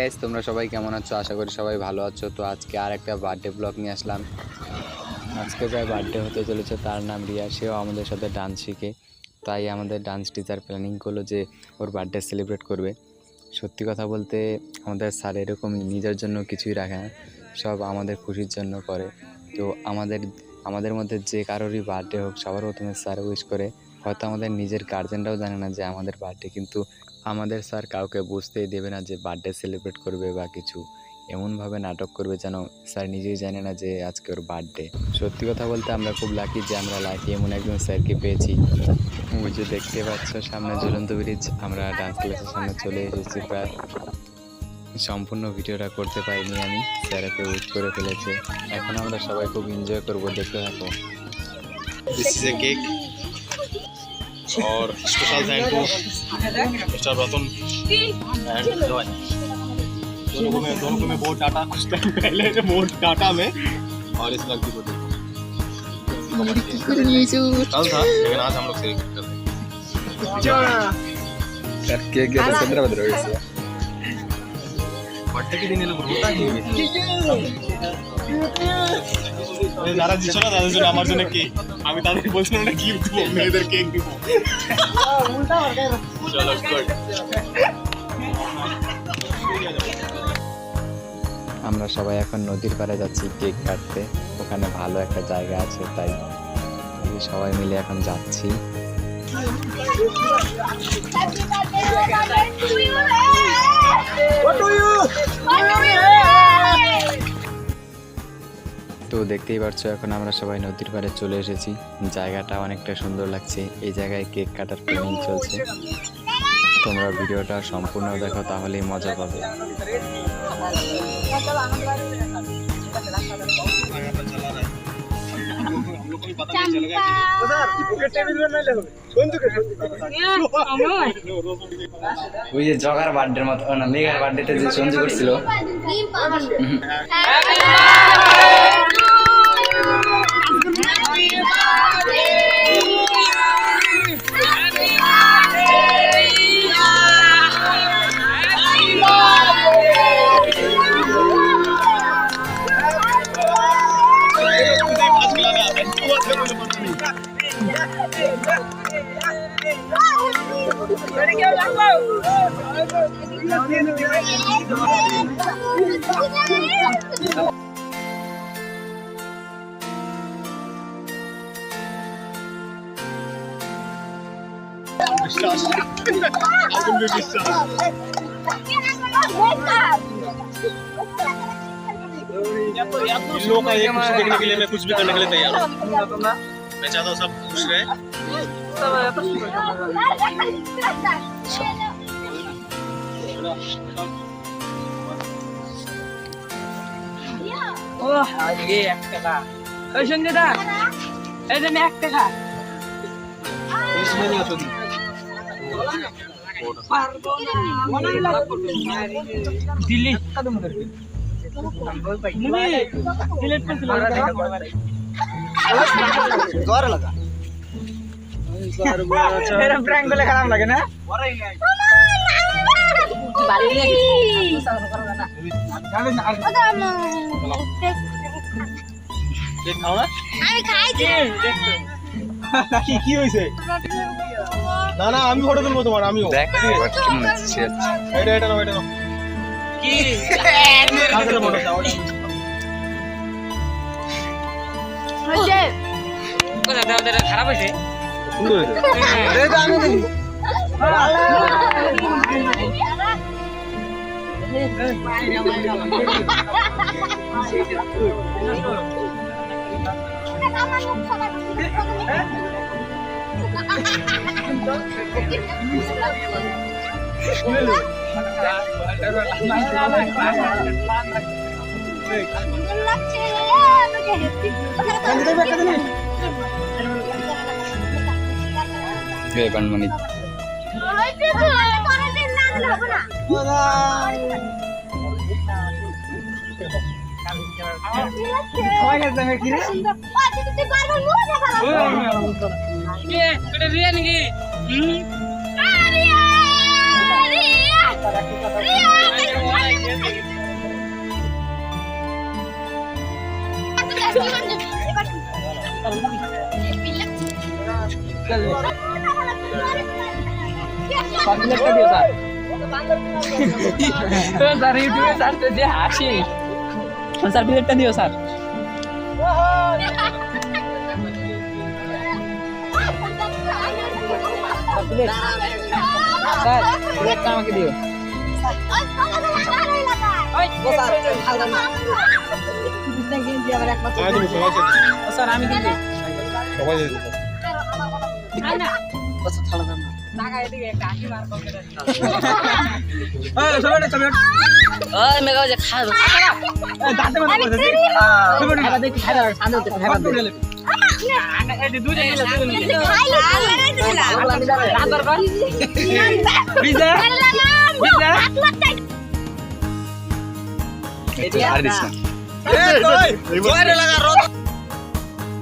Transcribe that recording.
Guys, তোমরা সবাই কেমন আছো? আশা করি সবাই ভালো আছো। তো আজকে আর একটা বার্থডে ব্লগ নিয়ে আসলাম। আজকে যার বার্থডে হতে চলেছে তার নাম রিয়া। সেও আমাদের সাথে ডান্স শিখে, তাই আমাদের ডান্স টিচার প্ল্যানিং করলো যে ওর বার্থডে সেলিব্রেট করবে। সত্যি কথা বলতে আমাদের স্যার এরকম নিজের জন্য কিছুই রাখে না, সব আমাদের খুশির জন্য করে। তো আমাদের মধ্যে যে কারোরই বার্থডে হোক, সবার প্রথমে স্যার উইশ করে। হয়তো আমাদের নিজের গার্জেনরাও জানে না যে আমাদের বার্থডে, কিন্তু আমাদের স্যার কাউকে বুঝতেই দেবে না যে বার্থডে সেলিব্রেট করবে বা কিছু। এমনভাবে নাটক করবে যেন স্যার নিজেই জানে না যে আজকে ওর বার্থডে। সত্যি কথা বলতে আমরা খুব লাকি যে আমরা লাকি এমন একজন স্যারকে পেয়েছি। ওই যে দেখতে পাচ্ছ সামনে ঝুলন্ত ব্রিজ, আমরা ডান্স ক্লাসের সামনে চলে এসেছি। প্রায় সম্পূর্ণ ভিডিওটা করতে পারিনি আমি, স্যারকে উইশ করে ফেলেছে। এখন আমরা সবাই খুব এনজয় করবো, দেখতে থাকো। This is a cake और special thank to mister Ratan and Joy. दोनों को मैं बहुत डांटा कुछ टाइम पहले, बहुत डांटा मैं। और इस लड़की को देखो, कल था लेकिन आज हम लोग सेलिब्रेट कर रहे हैं। केक घेता चंद्रभद्र बर्थडे के दिन ये लोग रोता ही है। যারা দিছো না তাদের জন্য আমার জন্য কেক, আমি তাদের বলছিলাম না গিফট দেবো, মেয়েদের কেক দিব। চলো গুড। আমরা সবাই এখন নদীর পাড়ে যাচ্ছি কেক কাটতে। ওখানে ভালো একটা জায়গা আছে, তাই সবাই মিলে এখন যাচ্ছি। তো দেখতেই পাচ্ছ এখন আমরা সবাই নদীর পাড়ে চলে এসেছি। জায়গাটা অনেকটা সুন্দর লাগছে। এই জায়গায় কেক কাটার প্ল্যানিং চলছে। তোমরা ভিডিওটা সম্পূর্ণ দেখো, তাহলেই মজা পাবে। ওই যে জগার বার্থডের মতো না, মেঘার বার্থডেতে যে সঞ্জু করছিল। विश्वास इन लोगों का ये खुशी देखने के लिए मैं कुछ भी करने के लिए तैयार हूँ। मैं चाहता हूँ सब खुश रहे। আজকে 1 টাকা ওই সঞ্জয়দা, এই যে 1 টাকা দিল্লি খারাপ লাগে না। কি হয়েছে? না না আমি ফটো তুলবো তোমার, আমিও দেখ কেমন হচ্ছে। এটা নাও কি খারাপ হয়েছে, সুন্দর পানমণি প্লেটটা দিও স্যার স্যার ইউটিউবে সার্চ দিয়ে হাসি স্যার প্লেটটা দিও স্যার স্যার প্লেটটা আমাকে দিও স্যার আমি কিন্তু আর দিস না